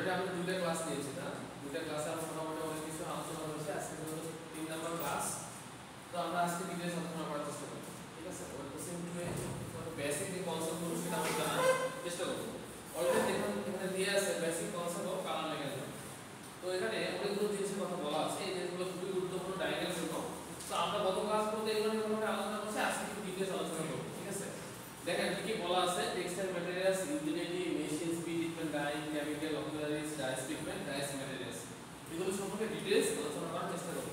Already আমরা দুইটা class নিয়েছি না, দুইটা ক্লাসে আমরা মোটামুটি অনেক কিছু আলোচনা করেছি। আজকে হলো 3 নাম্বার ক্লাস। তো আমরা আজকে ডিটেইলস আলোচনা করার চেষ্টা করব, ঠিক আছে? ওই সিম্পলি বেসিক যে কনসেপ্টগুলো সেটা আমরা জানার চেষ্টা করব। অলরেডি দেখুন এখানে দিয়ে আছে basic concept of colour mechanism. তো এখানে অনেকগুলো জিনিসের কথা বলা আছে, এই জিনিসগুলো খুবই গুরুত্বপূর্ণ ডায়াগ্রাম জন্য। তো আমরা গত ক্লাসগুলোতে এগুলো নিয়ে মোটামুটি আলোচনা করছি, আজকে একটু ডিটেইলস আলোচনা করব, ঠিক আছে? দেখেন কি কি বলা আছে, textile materials, utility, machine, speed treatment, dyeing, chemical, auxiliaries, dyes treatment, dyes materials, এগুলো সম্পর্কে ডিটেইলস আলোচনা করার চেষ্টা করব।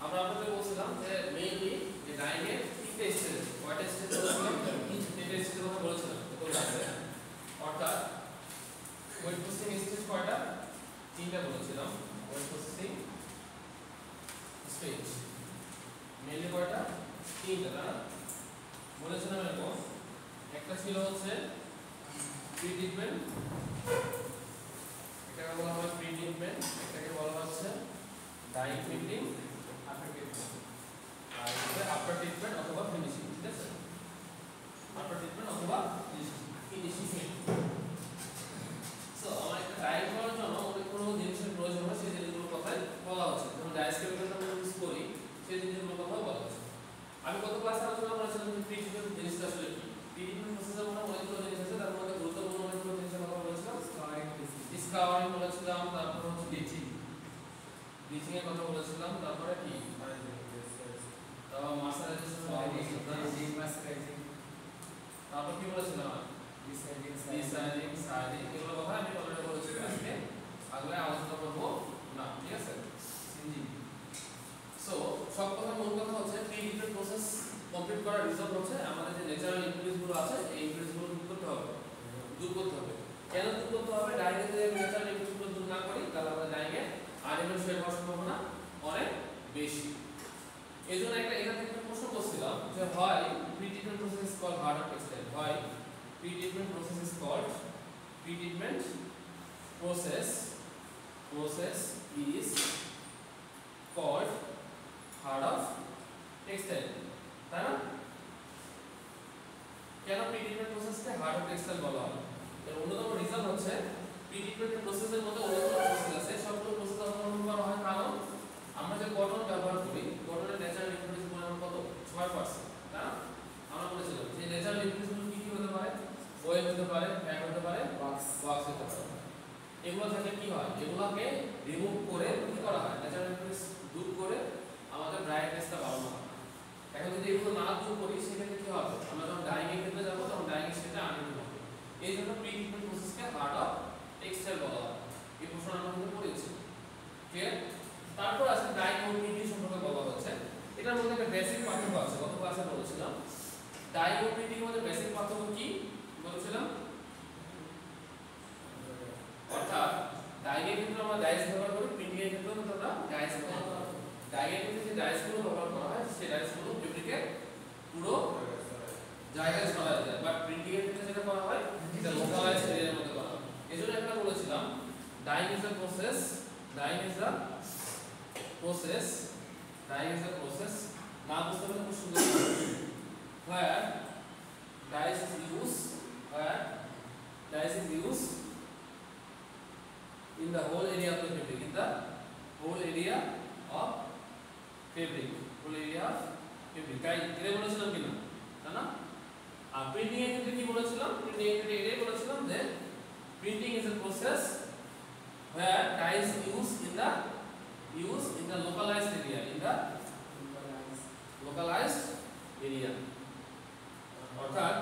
আমরা আপনাদের বলছিলাম যে মেইনলি যে ডাইং এর তিনটা স্টেজ, কয়টা স্টেজ বলছিলাম? তিনটা স্টেজের কথা বলেছিলাম। তো আছে অর্থাৎ ওয়েট প্রসেসিং স্টেজ কয়টা? তিনটা বলেছিলাম। ওয়েট প্রসেসিং স্টেজ মেইনলি কয়টা? তিনটা না বলেছিলাম এরকম। একটা ছিল হচ্ছে প্রি ট্রিটমেন্ট, এটাকে বলা হয় প্রি ট্রিটমেন্ট, এটাকে বলা হচ্ছে ডাইং প্রিন্টিং, আফটার ট্রিটমেন্ট, আর এটা আফটার ট্রিটমেন্ট অথবা ফিনিশিং, ঠিক আছে? আফটার ট্রিটমেন্ট অথবা ফিনিশিং। সো আমার একটা ডাইং করার জন্য অনেক কোনো জিনিসের প্রয়োজন হয়, সেই জিনিসগুলোর কথাই বলা হচ্ছে। যখন ডাইস কেমিক্যালটা আমরা ইউজ করি সেই জিনিসগুলোর কথা বলা হচ্ছে। আমি গত ক্লাসে আলোচনা করেছিলাম যে প্রি ট্রিটমেন্ট জিনিসটা আসলে কি। প্রি ট্রিটমেন্ট প্রসেসের মধ্যে অনেকগুলো জিনিস আছে, তার মধ্যে গুরুত্বপূর্ণ অনেকগুলো জিনিসের কথা বলেছিলাম। স্কাউরিং বলেছিলাম, তারপর হচ্ছে ব্লিচিং এর কথা বলেছিলাম, তারপরে কি মার্সারাইজেশন, তারপর কি বলেছিলাম? ডিসাইডিং, সাইডিং, এগুলো কথা আমি অলরেডি বলেছি। আজকে আগে আলোচনা করব না, ঠিক আছে? সো সব কথা মূল কথা হচ্ছে প্রি ট্রিটমেন্ট প্রসেস কমপ্লিট করার রিজল্ট হচ্ছে আমাদের যে ন্যাচারাল ইনফ্লুয়েন্স গুলো আছে এই ইনফ্লুয়েন্স গুলো দূর করতে হবে। কেন দূর করতে হবে? ডাইং এর যে ন্যাচারাল ইনফ্লুয়েন্স গুলো দূর না করি তাহলে আমাদের ডাইং এর আনইভেন শেপ হওয়ার সম্ভাবনা অনেক বেশি। এজন্য এখান থেকে একটা প্রশ্ন করছিলাম যে হয় pre treatment process is called hard textile, হয় pre treatment process is called pre treatment process is called hard of textile, তাই না? কেন প্রি ট্রিটমেন্ট প্রসেসকে হার্ড অফ টেক্সটাইল বলা হয়? এর অন্যতম রিজন হচ্ছে প্রি ট্রিটমেন্ট প্রসেসের মধ্যে অনেকগুলো প্রসেস আছে, সবগুলো প্রসেস অবলম্বন করা হয় কারণ আমরা যে কটন ব্যবহার করি, কটনের ন্যাচারাল ইনফ্লুয়েন্স পরিমাণ কত? 6%, তাই না? আমরা বলেছিলাম যে ন্যাচারাল ইনফ্লুয়েন্সগুলো কি কি হতে পারে? ওয়েল হতে পারে, ফ্যাট হতে পারে, ওয়াক্স হতে পারে। এগুলো থেকে কি হয়? এগুলোকে রিমুভ করে কি করা হয়? ন্যাচারাল ইনফ্লুয়েন্স দূর করে আমাদের ব্রাইটনেসটা বাড়ানো হয়। এখন যদি এগুলো না দূর করি সেক্ষেত্রে কি হবে? আমরা যখন ডাইং এর ক্ষেত্রে যাব তখন ডাইং এর সেটা আনইভেন হবে। এই জন্য প্রি ট্রিটমেন্ট প্রসেসকে হার্ড অফ টেক্সটাইল বলা হয়। এই প্রশ্ন আমরা কিন্তু পড়েছি, ক্লিয়ার? তারপর আছে ডাইং ও প্রিন্টিং সম্পর্কে বলা হচ্ছে। এটার মধ্যে একটা বেসিক পার্থক্য আছে, গত ক্লাসে বলেছিলাম। ডাইং ও প্রিন্টিং এর মধ্যে বেসিক পার্থক্য কি বলেছিলাম? অর্থাৎ ডাইং এর ক্ষেত্রে আমরা ডাইস ব্যবহার করি, প্রিন্টিং এর ক্ষেত্রে আমরা ডাইস ব্যবহার করি। ডাইং এর ক্ষেত্রে যে ডাইসগুলো ব্যবহার করা হয় সেই ডাইসগুলো ফেব্রিকের পুরো জায়গায় ছড়ায় যায়, বাট প্রিন্টিং এর ক্ষেত্রে যেটা করা হয় এটা লোকালাইজড এরিয়ার মধ্যে করা হয়। এজন্য আমরা বলেছিলাম ডাইং ইজ আ প্রসেস, না বুঝতে পারলে খুব সুন্দর where dies is used in the whole area of the fabric, তাই এটা বলেছিলাম কিনা, তাই না? আর প্রিন্টিং এর ক্ষেত্রে কি বলেছিলাম? প্রিন্টিং এর ক্ষেত্রে এটাই বলেছিলাম যে printing is a process where dye is used in the localized area, অর্থাৎ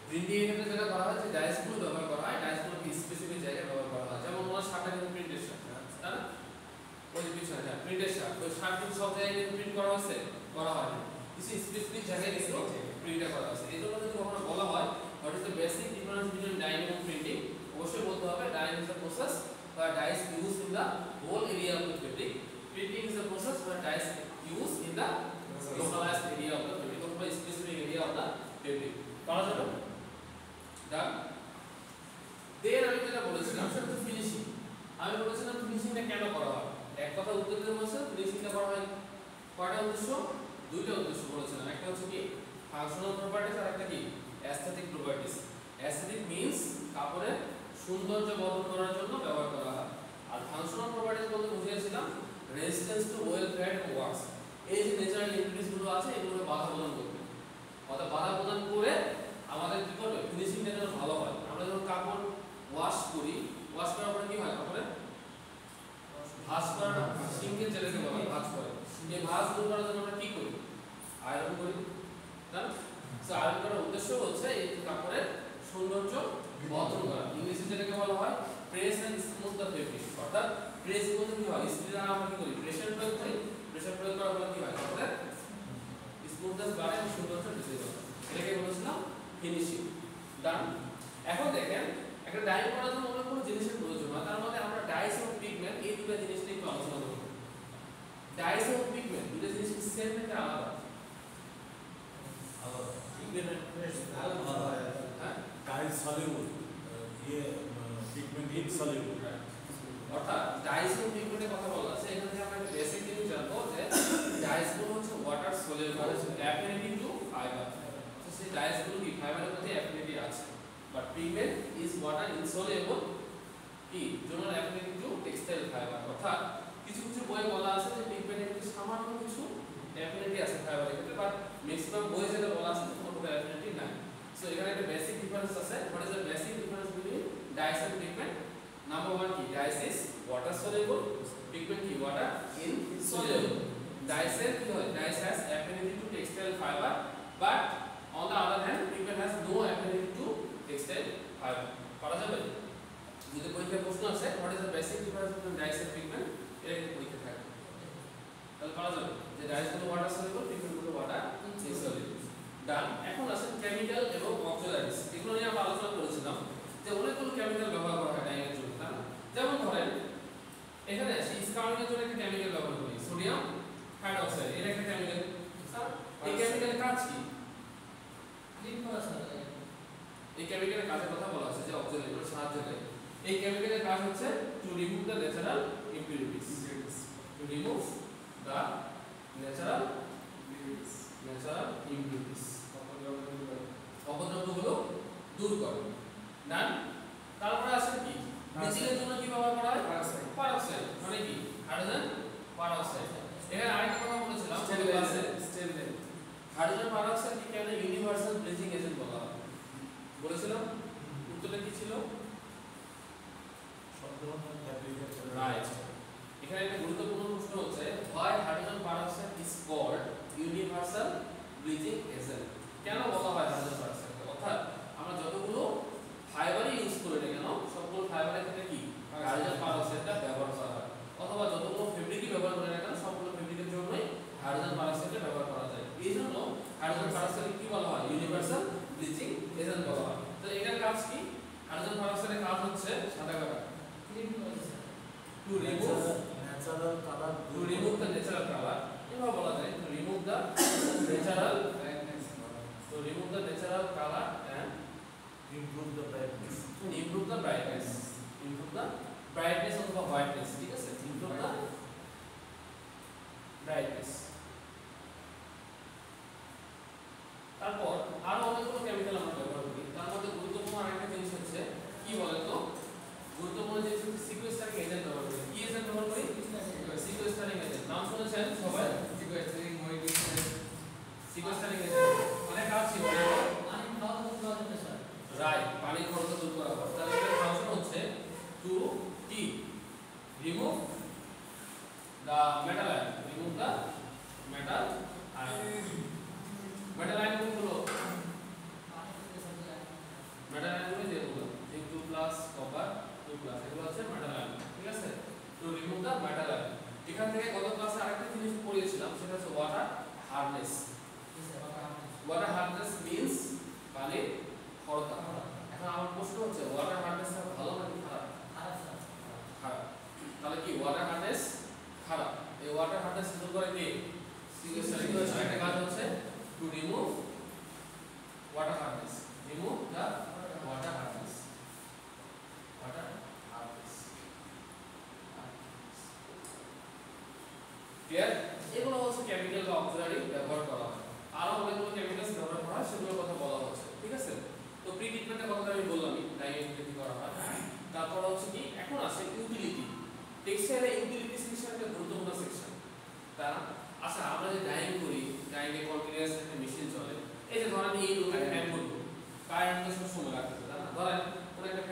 প্রিন্টিং এর ক্ষেত্রে যেটা করা হয় যে ডাইসগুলো ব্যবহার করা হয়, ডাইসগুলো কি স্পেসিফিক জায়গায় ব্যবহার করা হয়। যেমন ওনার শার্টটা কিন্তু প্রিন্টেড শার্ট, তাই না? ওই যে পিছনে এটা প্রিন্টেড শার্ট, ওই শার্ট কিন্তু সব জায়গায় কিন্তু প্রিন্ট করা হয়েছে, করা হয় কিছু স্পেসিফিক জায়গায় কিন্তু প্রিন্ট করা হয়েছে। এজন্য যদি কখনো বলা হয় what is the basic difference between dyeing এবং প্রিন্টিং, অবশ্যই বলতে হবে dyeing is a process where dye is used in the whole area of the fabric, printing is a process where dye is used in the localized area of the fabric or specific area of the fabric. পারা যাবে? ডান। দেন আমি যেটা বলেছিলাম সেটা হচ্ছে finishing. আমি বলেছিলাম ফিনিশিংটা কেন করা হয়? এক কথা উত্তর দিতে বলছে ফিনিশিংটা করা হয় কয়টা উদ্দেশ্য? দুইটা উদ্দেশ্য বলেছিলাম। একটা হচ্ছে কি ফাংশনাল প্রপার্টিজ আর একটা কি অ্যাস্থেটিক প্রপার্টিজ। অ্যাস্থেটিক মিন্স কাপড়ের সৌন্দর্য বর্ধন করার জন্য ব্যবহার করা হয়। আর ফাংশনাল প্রপার্টিজ বলতে বুঝিয়েছিলাম resistance to well fed works, এই যে ন্যাচারাল ইম্পিডিস গুলো আছে এগুলো বাধা প্রদান করবে, অর্থাৎ বাধা প্রদান করে আমাদের কি করবে ফিনিশিংটা যেন ভালো হয়। আমরা যখন কাপড় ওয়াশ করি, ওয়াশ করার পরে কি হয় কাপড়ে ভাঁজ করা, সিঙ্কের যেটাকে বলা হয় ভাঁজ করে, এই ভাঁজ দূর করার জন্য আমরা কি করি আয়রন করি না। সো আয়রন করার উদ্দেশ্য হচ্ছে এই কাপড়ের সৌন্দর্য বর্ধন করা। ইংলিশে যেটাকে বলা হয় press and smooth the fabric, অর্থাৎ প্রেস বলতে কি হয় স্ত্রী দ্বারা আমরা কি করি প্রেসার প্রয়োগ করি, প্রেসার প্রয়োগ করার ফলে কি হয় কাপড়ের স্মুথনেস বাড়ে এবং সৌন্দর্য বৃদ্ধি পায়, এটাকে বলেছিলাম ফিনিশিং। ডান। এখন দেখেন একটা ডাইং করার জন্য অনেক কোনো জিনিসের প্রয়োজন হয়, তার মধ্যে আমরা ডাইস এবং পিগমেন্ট এই দুটো জিনিস নিয়ে একটু আলোচনা করব। ডাইস এবং পিগমেন্ট দুটো জিনিস কি সেম নাকি আলাদা? আলাদা। পিগমেন্ট আলাদা। হ্যাঁ ডাইস সলিউবল, পিগমেন্ট ইনসলিউবল। অর্থাৎ ডাইস এবং পিগমেন্টের কথা বলা আছে, এখান থেকে আমরা একটা বেসিক জিনিস জানবো যে ডাইস গুলো হচ্ছে water soluble affinity to fibre. তো সেই ডাইস গুলো কি ফাইবারের মধ্যে অ্যাফিনিটি আছে, but pigment is water insoluble কি জন্য অ্যাফিনিটি টু টেক্সটাইল ফাইবার। অর্থাৎ কিছু কিছু বই বলা আছে যে পিগমেন্টের একটু সামান্য কিছু অ্যাফিনিটি আছে ফাইবারের ক্ষেত্রে, বাট ম্যাক্সিমাম বই যেটা বলা আছে কোনো অ্যাফিনিটি নাই। সো এখানে একটা বেসিক ডিফারেন্স আছে। What is the basic difference between dyes and pigment? Number 1 কি dyes is water soluble, pigment কি ওয়াটার ইনসলিউবল। ডাইসের কি হয় dyes has affinity to textile fiber, but on the other hand pigment has no affinity to textile fiber. পারা যাবে যদি পরীক্ষায় প্রশ্ন আসে what is the basic difference between dyes and pigment, এটা কিন্তু পরীক্ষা থাকে তাহলে পারা যাবে যে ডাইস গুলো ওয়াটার সলিউবল, পিগমেন্ট গুলো ওয়াটার ইনসলিউবল। ডান। এখন আসেন কেমিক্যাল এবং অক্সিডাইজ, এগুলো নিয়ে আমরা আলোচনা করেছিলাম যে অনেকগুলো কেমিক্যাল ব্যবহার করা হয় ডাইং এর জন্য, তাই না? যেমন ধরেন এখানে আসি স্কাউটিং এর জন্য একটা কেমিক্যাল ব্যবহার করি সোডিয়াম হাইড্রোক্সাইড, এটা একটা কেমিক্যাল। স্যার এই কেমিক্যালের কাজ কি? ক্লিন করা স্যার। এই কেমিক্যালের কাজের কথা বলা আছে যে অক্সিডেন্টের সাহায্য নেয়। এই কেমিক্যালের কাজ হচ্ছে to remove the natural impurities, to remove the natural impurities, অপদ্রব্যগুলো দূর করে। ডান। তারপরে আসে কি ব্লিচিং এর জন্য কি ব্যবহার করা হয় পারক্সাইড, মানে কি হাইড্রোজেন পারক্সাইড। এখানে আরেকটা কথা বলেছিলাম হাইড্রোজেন পারক্সাইড কি কেন ইউনিভার্সাল ব্লিচিং এজেন্ট বলা হয় বলেছিলাম? উত্তরটা কি ছিল? রাইট। এখানে একটা গুরুত্বপূর্ণ প্রশ্ন হচ্ছে why hydrogen peroxide is called universal bleaching agent, কেন বলা হয় হাইড্রোজেন পারক্সাইড? অর্থাৎ আমরা যতগুলো ফাইবারই ইউজ করি না কেন সবগুলো ফাইবারের ক্ষেত্রে কি হাইড্রোজেন পারক্সাইডটা ব্যবহার করা হয়, অথবা যতগুলো ফেব্রিকই ব্যবহার করি না কেন সবগুলো ফেব্রিকের জন্যই হাইড্রোজেন পারক্সাইডটা ব্যবহার করা যায়। এই জন্য হাইড্রোজেন পারক্সাইড কি বলা হয় ইউনিভার্সাল ব্লিচিং এজেন্ট বলা হয়। তো এটার কাজ কি? হাইড্রোজেন পারক্সাইডের কাজ হচ্ছে সাদা কাটা to remove natural color, the natural color, এভাবে বলা যায় to remove the natural brightness, to remove the natural color and improve the brightness, improve the brightness, improve the brightness অথবা whiteness, ঠিক আছে? improve the brightness। তারপর আরো অনেকগুলো chemical আমরা ব্যবহার করি, তার মধ্যে গুরুত্বপূর্ণ আরেকটা জিনিস হচ্ছে কি বলেন তো, গুরুত্বপূর্ণ জিনিস হচ্ছে সিকোয়েস্টারিং এজেন্ট ব্যবহার করি। কি এজেন্ট ব্যবহার করি? সিকোয়েস্টারিং এজেন্ট, নাম শুনেছেন সবাই? সিকোয়েস্টারিং এজেন্ট মানে কাজ কি বলে? রাইট, পানি খরচ দূর করা হয়। তাহলে এর ফাংশন হচ্ছে টু কি remove the metal ion, remove the metal ion. Metal ion গুলো মেটাল আয়ন গুলো যেগুলো Zn2+ কপার 2+, এগুলো হচ্ছে মেটাল আয়ন, ঠিক আছে? Two remove the metal ion. এখান থেকে গত ক্লাসে আরেকটা জিনিস পড়িয়েছিলাম সেটা হচ্ছে water hardness. Water hardness means পানির খরতা। এখন আমার প্রশ্ন হচ্ছে ওয়াটার হার্ডনেসটা ভালো নাকি খারাপ? খারাপ। তাহলে কি ওয়াটার হার্ডনেস খারাপ, এই ওয়াটার হার্ডনেস দূর করে কি সিকোয়েস্টারিং এজেন্ট। একটা কাজ হচ্ছে to remove water hardness, remove the water hardness, water hardness. Clear? এগুলো হচ্ছে কেমিক্যাল বা অক্সিলারি ব্যবহার করা হয়। আরো অনেকগুলো কেমিক্যালস ব্যবহার করা হয় সেগুলোর কথা বলা হচ্ছে, ঠিক আছে? তো প্রি ট্রিটমেন্টের কথা আমি বললামই, ডাইং এর করা হয়।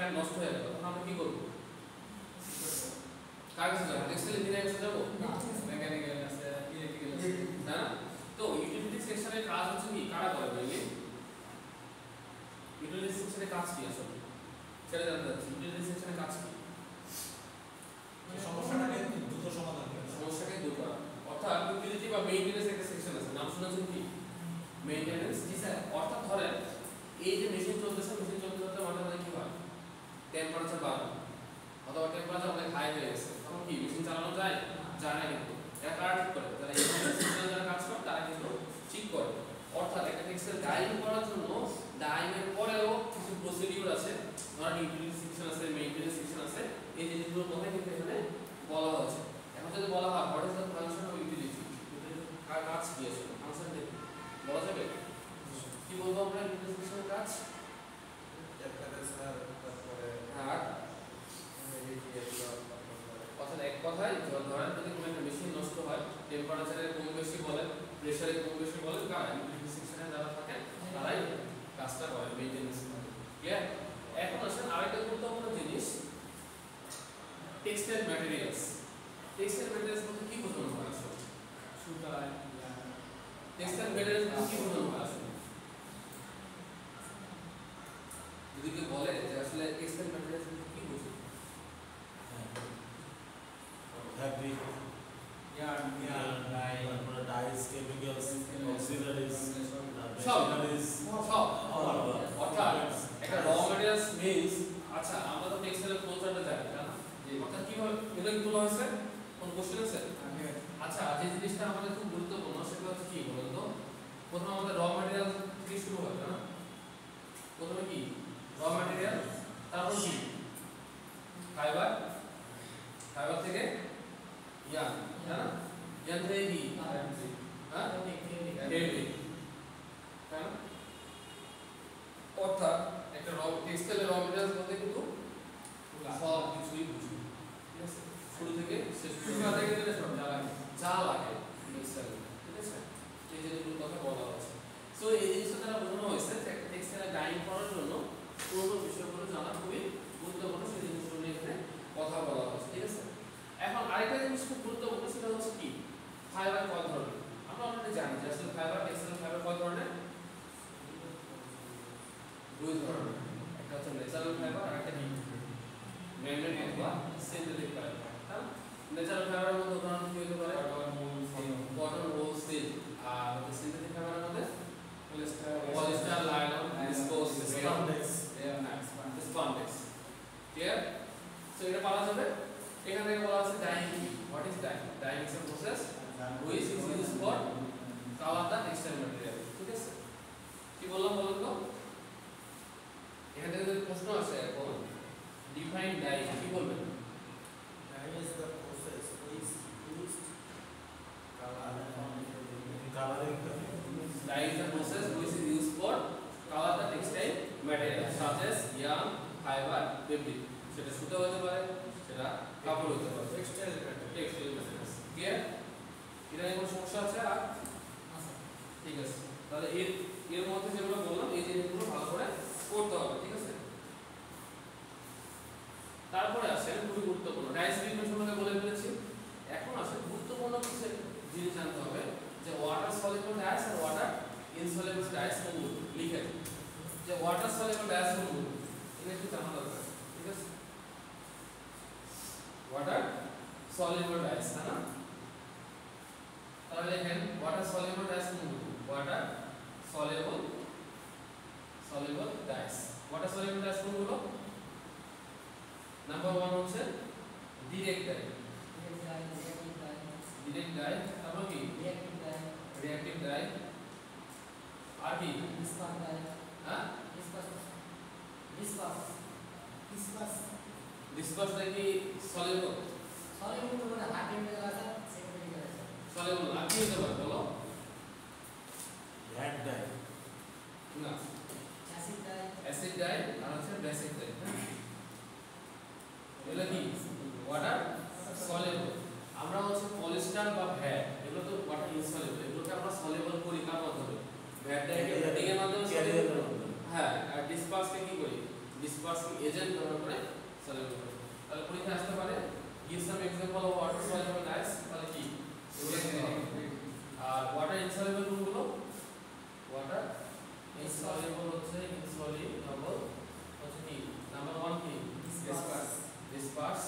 কারেন্ট নষ্ট হয়ে গেল তখন আমরা কি করব কার কাছে যাব টেক্সটাইল ইঞ্জিনিয়ার কাছে যাব মেকানিক্যাল আছে ইলেকট্রিক্যাল আছে না তো ইউটিলিটি সেকশনের কাজ হচ্ছে কি কারা করে বলি ইউটিলিটি সেকশনের কাজ কি আসলে সেটা জানতে চাচ্ছি ইউটিলিটি সেকশনের কাজ কি সমস্যাটাকে দ্রুত সমাধান করা সমস্যাকে দূর করা অর্থাৎ ইউটিলিটি বা মেইনটেনেন্স একটা সেকশন আছে নাম শুনেছেন কি মেইনটেনেন্স জি স্যার অর্থাৎ ধরেন এই যে মেশিন চলতেছে মেশিন চলতে চলতে মাঝে মাঝে কি হয় টেম্পারেচার বাড়ে অথবা টেম্পারেচার অনেক হাই হয়ে গেছে তখন কি মেশিন চালানো যায় যায় না কিন্তু এটা কারা ঠিক করে যারা এই সিস্টেমে যারা কাজ করে তারা কিন্তু ঠিক করে অর্থাৎ একটা টেক্সটাইল ডাইং করার জন্য ডাইং এর পরেও কিছু প্রসিডিউর আছে ধরেন ইউটিলিটি সেকশন আছে মেইনটেনেন্স সেকশন আছে এই জিনিসগুলোর কথা কিন্তু এখানে বলা হয়েছে এখন যদি বলা হয় what is the function of utility কার কাজ কি আছে ফাংশন দেখে বলা যাবে কি বলবো আমরা ইউটিলিটি সেকশনের কাজ একটা স্যার তারপরে আর অর্থাৎ এক কথায় ধরেন যদি কোনো একটা মেশিন নষ্ট হয় টেম্পারেচারে কম বেশি বলে প্রেসারে কম বেশি বলে কারা ইউটিলিটি সেকশনে যারা থাকেন তারাই কাজটা করে মেইনটেনেন্স ক্লিয়ার এখন আসেন আরেকটা গুরুত্বপূর্ণ জিনিস টেক্সটাইল ম্যাটেরিয়ালস বলতে কি বোঝানো হয় আসলে সুতা টেক্সটাইল ম্যাটেরিয়ালস বলতে কি বোঝানো হয় আসলে যদি কেউ বলে যে আসলে টেক্সটাইল ম্যাটেরিয়ালস বলতে কি বোঝায় fabric, yarn, dye, dyes, chemicals, auxiliaries, সব machineries, সব all অর্থাৎ একটা র ম্যাটেরিয়ালস মিন্স আচ্ছা আমরা তো টেক্সটাইলের ফ্লোচার্টে জানি না অর্থাৎ কিভাবে এটা কি বলা হয়েছে কোন কোশ্চেন আছে আচ্ছা যে জিনিসটা আমাদের খুব গুরুত্বপূর্ণ সেটা হচ্ছে কি বলুন তো প্রথমে আমাদের র ম্যাটেরিয়াল থেকে শুরু হয় না প্রথমে কি র ম্যাটেরিয়াল তারপর কি ফাইবার থেকে ইয়ান না ইয়ান থেকে কি হ্যাঁ ফেব্রিক তাই না অর্থাৎ একটা র টেক্সটাইলের র ম্যাটেরিয়ালস বলতে কিন্তু সব কিছুই বুঝি ঠিক আছে শুরু থেকে শেষ পর্যন্ত থেকে সব যা লাগে টেক্সটাইল ঠিক আছে এই জিনিসগুলোর কথা বলা হচ্ছে সো এই জিনিসটা দ্বারা বোঝানো হয়েছে যে একটা টেক্সটাইল ডাইং করার জন্য পুরো বিষয়গুলো জানা খুবই গুরুত্বপূর্ণ সেই জিনিসগুলো নিয়ে এখানে কথা বলা হচ্ছে ঠিক আছে এখন আরেকটা জিনিস খুব গুরুত্বপূর্ণ সেটা হচ্ছে কি ফাইবার কয় ধরনের আমরা অলরেডি জানি যে আসলে ফাইবার টেক্সটাইল ফাইবার কয় ধরনের দুই ধরনের একটা হচ্ছে ন্যাচারাল ফাইবার আর একটা ম্যাগনেটিক বা সিনথেটিক ফাইবার হ্যাঁ ন্যাচারাল ফাইবারের মধ্যে উদাহরণ কি হতে পারে কটন উল সিল্ক আর সিনথেটিক ফাইবারের মধ্যে polyester nylon viscose spandex clear so এটা পাওয়া যাবে এখান থেকে বলা আছে dyeing what is dyeing dyeing is a process which is used for colour the textile material ঠিক আছে কি বললাম বলুন তো এখান থেকে যদি প্রশ্ন আসে এখন ডিফাইন ডাই কি বলবেন dye is the process which used coloring dye is the process which is used for color the textile material such as yarn fiber fabric সেটা সুতা হতে পারে সেটা কাপড় হতে পারে textile টেক্সটাইল ক্লিয়ার এটা কোনো সমস্যা আছে আর ঠিক আছে তাহলে এর মধ্যে যেগুলো বললাম এই জিনিসগুলো ভালো করে করতে হবে ঠিক আছে তারপরে আসে খুবই গুরুত্বপূর্ণ ডাইস ট্রিটমেন্ট সম্পর্কে বলে ফেলেছি এখন আসে গুরুত্বপূর্ণ কিছু জিনিস জানতে হবে যে ওয়াটার সলিউবল ডাইস আর ওয়াটার ইনসলিউবল ডাইস কোনগুলো লিখে যে ওয়াটার সলিউবল ডাইস কোনগুলো এটা একটু জানা দরকার ঠিক আছে ওয়াটার সলিউবল ডাইস না তাহলে দেখেন ওয়াটার সলিউবল ডাইস কোনগুলো water soluble dyes water soluble dyes কোনগুলো নাম্বার 1 হচ্ছে ডিরেক্ট ডাই তারপর কি রিঅ্যাক্টিভ ডাই আর কি হ্যাঁ ডিসপাস ডাই কি সলিউবল সলিউবল আর কি হতে পারে বলো red dye না অ্যাসিড ডাই আর হচ্ছে বেসিক ডাই এগুলো কি ওয়াটার সলিউবল আমরা হচ্ছে পলিস্টার বা ভ্যাট এগুলো তো ওয়াটার ইনসলিউবল এগুলোকে আমরা সলিউবল করি কার মাধ্যমে ভ্যাট ডাইকে ভ্যাটিং এর মাধ্যমে সলিউবল হ্যাঁ আর ডিসপাসকে কি করি ডিসপার্সিং এজেন্ট ব্যবহার করে সলিউবল করে। তাহলে পরীক্ষা আসতে পারে give some example of water soluble dyes, তাহলে কি আর ওয়াটার ইনসলিউবল কোনগুলো ওয়াটার ইনসলিউবল হচ্ছে ইনসলিউবল হচ্ছে কি নাম্বার 1 কি ডিসপার্স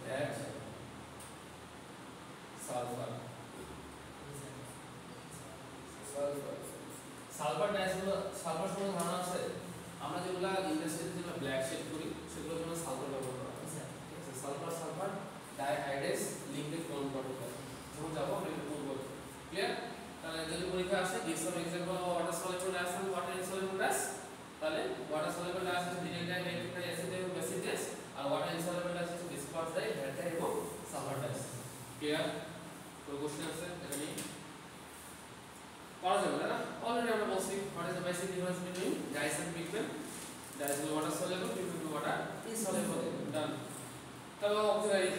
that সালফার সালফার ডাইগুলো সালফার সম্বন্ধে ধারণা আছে আমরা যেগুলা ইন্ডাস্ট্রিতে যেগুলো ব্ল্যাক শেড করি সেগুলোর জন্য সালফার ব্যবহার করা হয় ঠিক আছে সালফার সালফার ডাইহাইড্রেস লিঙ্কেজ বন্ড গঠন করে যখন যাব আমরা এটা পড়ব ক্লিয়ার তাহলে যদি পরীক্ষা আসে give some example of water soluble dyes and water insoluble dyes তাহলে water soluble dyes হচ্ছে direct die electric die acid এবং বেসিক ডাইস আর water insoluble dyes হচ্ছে ডিসপার্স ডাই ভ্যাট ডাই এবং সালফার ডাইস ক্লিয়ার কোন question আছে এটা নিয়ে পড়া যাবে না অলরেডি আমরা বলছি what is the basic difference between dyes and pigment dyes will water soluble pigment will water insoluble done তাহলে auxiliary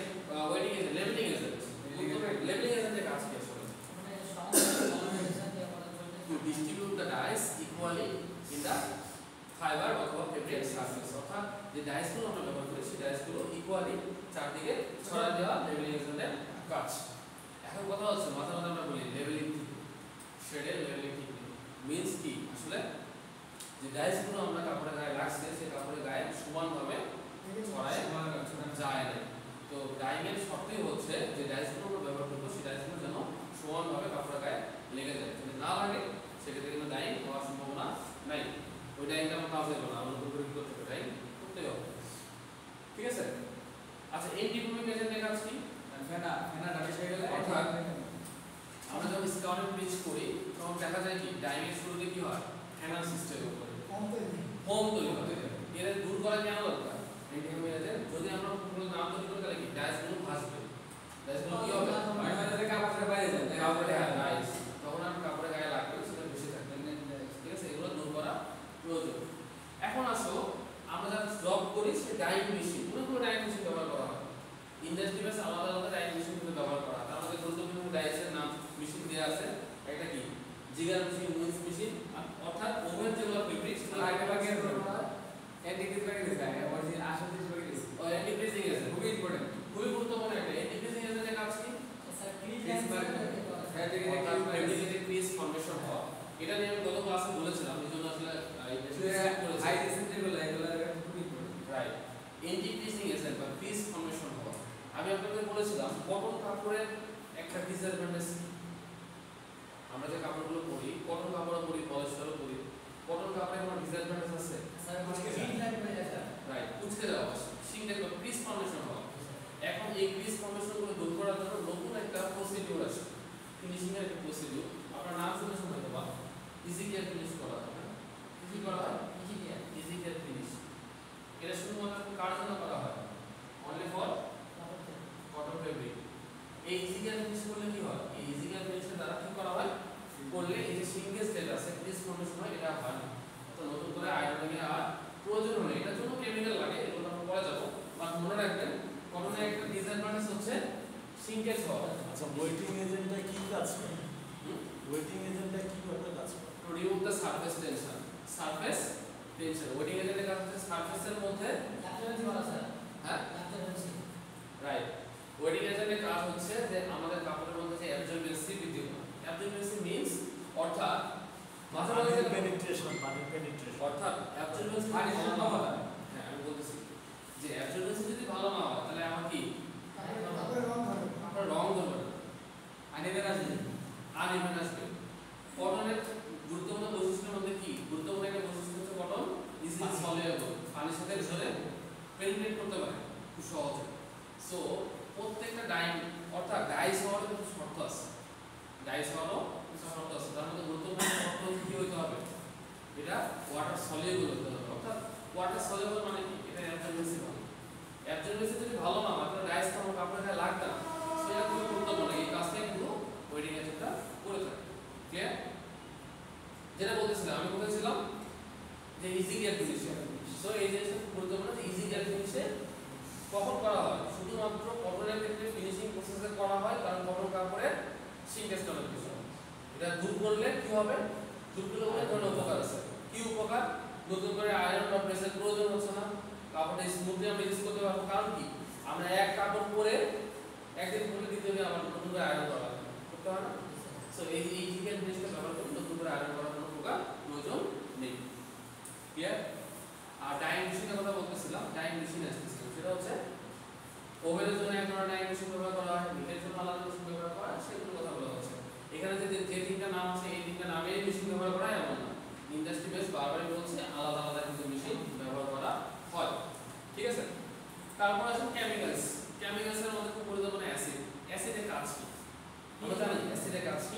waiting agent labelling agent labelling এজেন্টের কাজ কি আসলে মানে সমস্ত দিয়ে করা চলতে to distribute the dyes equally in the fiber অথবা ফেব্রিক সারফেস অর্থাৎ যে ডাইস গুলো আমরা ব্যবহার করি সেই ডাইস গুলো ইকুয়ালি চারদিকে ছড়ায় দেওয়া লেবেলিং এজেন্টের কাজ এখন কথা হচ্ছে মাঝে মাঝে আমরা বলি লেবেলিং শেডের লেবেলিং টেকনিক মিন্স কি আসলে যে ডাইস গুলো আমরা কাপড়ের গায়ে রাখছি সেই কাপড়ের গায়ে সমানভাবে ছড়ায় যায় না তো ডাইং এর শর্তই হচ্ছে যে ডাইস গুলো আমরা ব্যবহার করব সেই ডাইস গুলো যেন সমানভাবে কাপড়ের গায়ে লেগে যায় যদি না লাগে সেক্ষেত্রে কিন্তু ডাইং হওয়ার সম্ভাবনা নাই ওই ডাইংটা আমরা কাজ দেব না আমরা পুরোপুরি করতে হবে ডাইং করতে হবে ঠিক আছে আচ্ছা এই ডিফর্মিং এজেন্টের কাজ কি ফেনা ডাবি হয়ে গেলে অর্থাৎ আমরা যখন স্কাউটিং ব্লিচ করি তখন দেখা যায় কি ডাইং এর শুরুতে কি হয় ফেনাল সিস্টেম ফোম তৈরি হয় এর দূর করা কেন দরকার এই ডিফর্মিং এজেন্ট যদি আমরা পুরো নাম তৈরি করতে লাগি ডাইস গুলো ভাসবে ডাইস গুলো কি হবে মানে কাপড়ের বাইরে যায় কাপড়ে রাইস তখন আর কাপড়ে গায়ে লাগবে সেটা বেশি থাকবে ঠিক আছে এগুলো দূর করা প্রয়োজন এখন আসো আমরা যখন জব করি সে ডাইং মেশিন পুরো ডাইং মেশিন ব্যবহার করা হয় ইন্ডাস্ট্রি বেস আলাদা আলাদা ডাইং মেশিন গুলো ব্যবহার করা হয় তার মধ্যে গুরুত্বপূর্ণ ডাইসের নাম মেশিন দেয়া আছে একটা কি জিগার মেশিন উইন্স মেশিন অর্থাৎ ওভেন যেগুলো ফেব্রিক সেগুলো আগে ভাগে এন্টিক্রিজ ভাগে দিছে অরিজিন আসল দিছে ভাগে দিছে ও এন্টিক্রিজিং এজেন্ট খুবই ইম্পর্টেন্ট খুবই গুরুত্বপূর্ণ একটা এন্টিক্রিজিং এজেন্টের কাজ কি স্যার ক্রিজ ফেব্রিকের ক্রিজ ফর্মেশন হয় এটা নিয়ে আমি গত ক্লাসে বলেছিলাম এইজন্য আসলে হাই সেন্সিটিভ এগুলো খুবই ইম্পর্টেন্ট রাইট এন্টিক্রিজিং এজেন্ট বা ক্রিজ ফর্মেশন হয় আমি আপনাদের বলেছিলাম কটন কাপড়ের একটা ডিসঅ্যাডভান্টেজ আমরা যে কাপড়গুলো পরি কটন কাপড়ও পরি পলিস্টারও পরি কটন কাপড়ের কোনো ডিসঅ্যাডভান্টেজ আছে স্যার মানে ক্রিজ লাগবে স্যার রাইট কুচকে যাওয়া সিঙ্গেল বা ক্রিজ ফর্মেশন হয় এখন এই ক্রিজ ফর্মেশনগুলো দূর করার জন্য নতুন একটা প্রসিডিউর আছে ফিনিশিং এর একটা প্রসিডিউর আপনার নাম শুনেছেন হয়তো বা ইজি কেয়ার ফিনিশ করা হয় ইজি করা হয় ইজি কেয়ার ফিনিশ এটা শুধুমাত্র কার জন্য করা হয় অনলি ফর কটন ফেব্রিক এই ইজি কেয়ার ফিনিশ করলে কি হয় এই ইজি কেয়ার ফিনিশের দ্বারা কি করা হয় করলে এই যে সিঙ্গেল স্টেট আছে ক্রিজ ফর্মেশন হয় এটা হয় না তো নতুন করে আয়রনিং এর আর প্রয়োজন নেই এটার জন্য কেমিক্যাল লাগে এগুলো আমরা পরে যাব বাট মনে রাখবেন কটনের একটা ডিসঅ্যাডভান্টেজ হচ্ছে সিঙ্কেজ হওয়া আচ্ছা ওয়েটিং এজেন্টটা কি কাজ করে ওয়েটিং এজেন্টটা কিভাবে কাজ করে to remove the surface tension waiting এজেন্টের কাজ হচ্ছে সারফেসের মধ্যে অ্যাবজর্বেন্সি বলা স্যার হ্যাঁ অ্যাবজর্বেন্সি রাইট ওয়েটিং এজেন্টের কাজ হচ্ছে যে আমাদের কাপড়ের মধ্যে যে অ্যাবজর্বেন্সি বৃদ্ধি করা অ্যাবজর্বেন্সি মিন্স অর্থাৎ মাঝে মাঝে পেনিট্রেশন অর্থাৎ অ্যাবজর্বেন্সি পানি সম্ভাবনা হ্যাঁ আমি বলতেছি যে অ্যাবজর্বেন্সি যদি ভালো না হয় তাহলে আমার কি আপনার রং ধরবে না আনিবেন আসবে আনইভেন আসবে কটনের গুরুত্বপূর্ণ বৈশিষ্ট্যের মধ্যে কি গুরুত্বপূর্ণ একটা বৈশিষ্ট্য হচ্ছে কটন ইজিলি সলিউবল পানির সাথে মিশলে পেনিট্রেট করতে পারে খুব সহজে সো প্রত্যেকটা ডাইং অর্থাৎ ডাইস হওয়ার কিছু শর্ত আছে ডাইস হওয়ারও কিছু শর্ত আছে তার মধ্যে গুরুত্বপূর্ণ শর্ত কি হতে হবে এটা ওয়াটার সলিউবল হতে হবে অর্থাৎ ওয়াটার সলিউবল মানে কি এটা অ্যাবজর্বেন্সি ভালো অ্যাবজর্বেন্সি যদি ভালো না হয় তাহলে ডাইস তো আমার কাপড়ের গায়ে লাগবে না সেটা খুবই গুরুত্বপূর্ণ এই কাজটাই কিন্তু ওয়েটিং এজেন্টটা করে থাকে ক্লিয়ার যেটা বলতেছিলাম আমি বলেছিলাম যে ইজি কেয়ার ফিনিশিং সো এই জিনিসটা গুরুত্বপূর্ণ যে ইজি কেয়ার ফিনিশে কখন করা হয় শুধুমাত্র কটনের ক্ষেত্রে ফিনিশিং প্রসেসে করা হয় কারণ কটন কাপড়ের সিঙ্কেজটা অনেক বেশি এটা দূর করলে কি হবে দূর করলে ধরো পরিষ্কার, নতুন করে আয়রন বা প্রেসের প্রয়োজন হচ্ছে না, কাপড়টা স্মুথলি আমরা ইউজ করতে পারবো। কারণ কি আমরা এক কাপড় পরে একদিন পরে দ্বিতীয় দিন আবার নতুন করে আয়রন করা করতে হয় না। সো এই ইথিক্যাল জিনিসটা ব্যবহার করে নতুন করে আয়রন করার কোনো প্রকার প্রয়োজন নেই। ক্লিয়ার? আর ডাইং মেশিনের কথা বলতেছিলাম, ডাইং মেশিন আসতেছিলাম, সেটা হচ্ছে ওভেনের জন্য এক ধরনের ডাইং মেশিন ব্যবহার করা হয়, মিটের জন্য আলাদা মেশিন ব্যবহার করা হয়, সেগুলো কথা বলা হচ্ছে। এখানে যে তিনটা নাম আছে এই তিনটা নামেই মেশিন ব্যবহার করা হয় এমন না, ইন্ডাস্ট্রি বেস বারবারই বলছে আলাদা আলাদা কিন্তু মেশিন ব্যবহার করা হয়। ঠিক আছে? তারপর আসুন কেমিক্যালস। কেমিক্যালসের মধ্যে খুব গুরুত্বপূর্ণ অ্যাসিড। অ্যাসিডের কাজ কি আমরা জানি? অ্যাসিডের কাজ কি?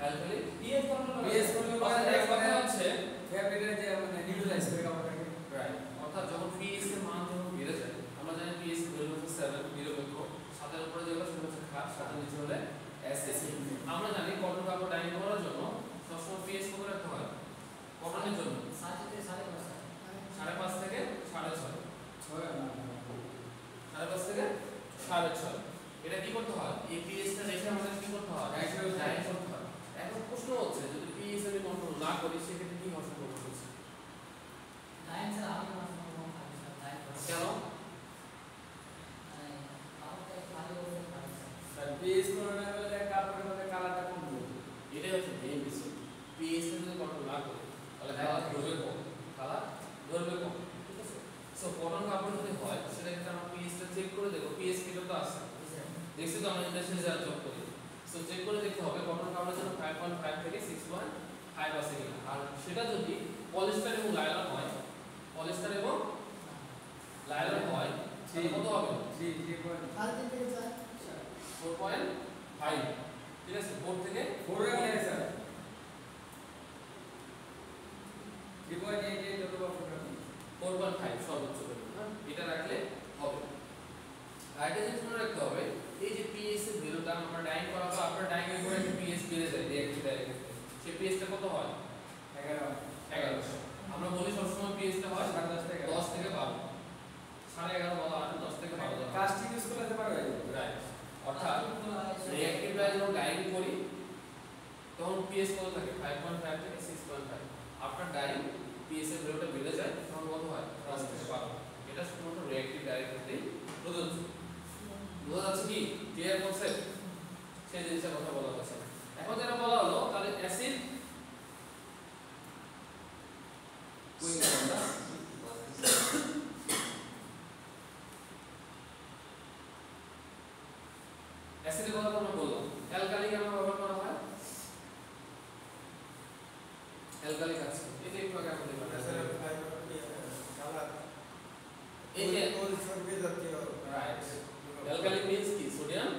অ্যালকালি পিএইচ কন্ট্রোল করে। পিএইচ কন্ট্রোল করে। এক কথা হচ্ছে ফ্যাব্রিকের যে মানে নিউট্রালাইজ করে কাপড়টাকে। রাইট, অর্থাৎ যখন পিএইচ এর মান যখন বেড়ে যায়, আমরা জানি পিএইচ ভ্যালু হচ্ছে 7 নিরপেক্ষ, 7 এর উপরে যেগুলো সেটা হচ্ছে ক্ষার, 7 এর নিচে হলে অ্যাসিড। আমরা জানি কটন কাপড় ডাইং করার জন্য সবসময় পিএইচ কত রাখতে হয় কটনের জন্য? 7 থেকে 5.5 5.5 থেকে 6.5, 5.5 থেকে 6.5। এটা কি করতে হয়? এই পিএইচটা রেখে আমাদের কি করতে হয়? ডাইং করতে হয়। এখন প্রশ্ন হচ্ছে যদি পিএইচ আমি কন্ট্রোল না করি সেক্ষেত্রে কি হবে? লাইন স্যার আমি মাত্র খালি স্যার লাইন করে। কেন? মানে কাপড়টা খালি করে খালি স্যার। স্যার পিএইচ করে না বলে কাপড়ের মধ্যে কালারটা কম হবে। এটাই হচ্ছে মেইন বিষয়। পিএইচ যদি কন্ট্রোল না করি তাহলে কালার ধরবে কম, কালার ধরবে কম। ঠিক আছে? সো কটন কাপড় যদি হয় সেটা কিন্তু আমরা পিএইচটা চেক করে দেখো, পিএইচ কিটা তো আছে, দেখছি তো আমরা ইন্ডাস্ট্রিয়াল যারা জব করি। সো চেক করে দেখতে হবে কটন কাপড়ের জন্য 5.5 থেকে 6.5 আছে কিনা। আর সেটা যদি পলিস্টার এবং লাইলন হয়, পলিস্টার এবং লাইলন হয় তাহলে কত হবে? 4.5। ঠিক আছে? 4 থেকে 4 এর মধ্যে স্যার 3.88 অথবা 4.5 সর্বোচ্চ পরিমাণ। হ্যাঁ, এটা রাখলে হবে। আর একটা জিনিস মনে রাখতে হবে, এই যে পিএইচ এর ভ্যালুটা আমরা ডাইং করাবো, আপনার ডাইং এর পরে একটা পিএইচ বেড়ে যায় রিঅ্যাক্টিভ ডাইরেক্ট, সেই পিএইচটা কত হয়? 1100। আমরা বলি সবসময় পিএইচটা হয় 10 থেকে 12, 11.5 বলা হয়, 10 থেকে 12। কাস্টিং ইউজ করতে পারবে। রাইট, অর্থাৎ রিঅ্যাক্টিভ যখন ডাইং করি তখন পিএইচ কত থাকে? 5.5 থেকে 6.5। আপনার ডাইং পিএইচ এর ভ্যালুটা বেড়ে যায় তখন কত হয়? 10 থেকে 12। এটা শুধুমাত্র রিঅ্যাক্টিভ ডাইরেক্ট ক্ষেত্রেই প্রযোজ্য। বোঝা যাচ্ছে কি? Clear concept? সেই জিনিসটার কথা বলা হচ্ছে। এখন যেটা বলা হলো তাহলে অ্যাসিড অ্যাসিডের কথা তো আমরা বললাম। অ্যালকালি কেন ব্যবহার করা হয়? অ্যালকালিক আছে এটা একটু আগে আমরা দেখলাম। এই যে রাইট, অ্যালকালিক মিন্স কি? সোডিয়াম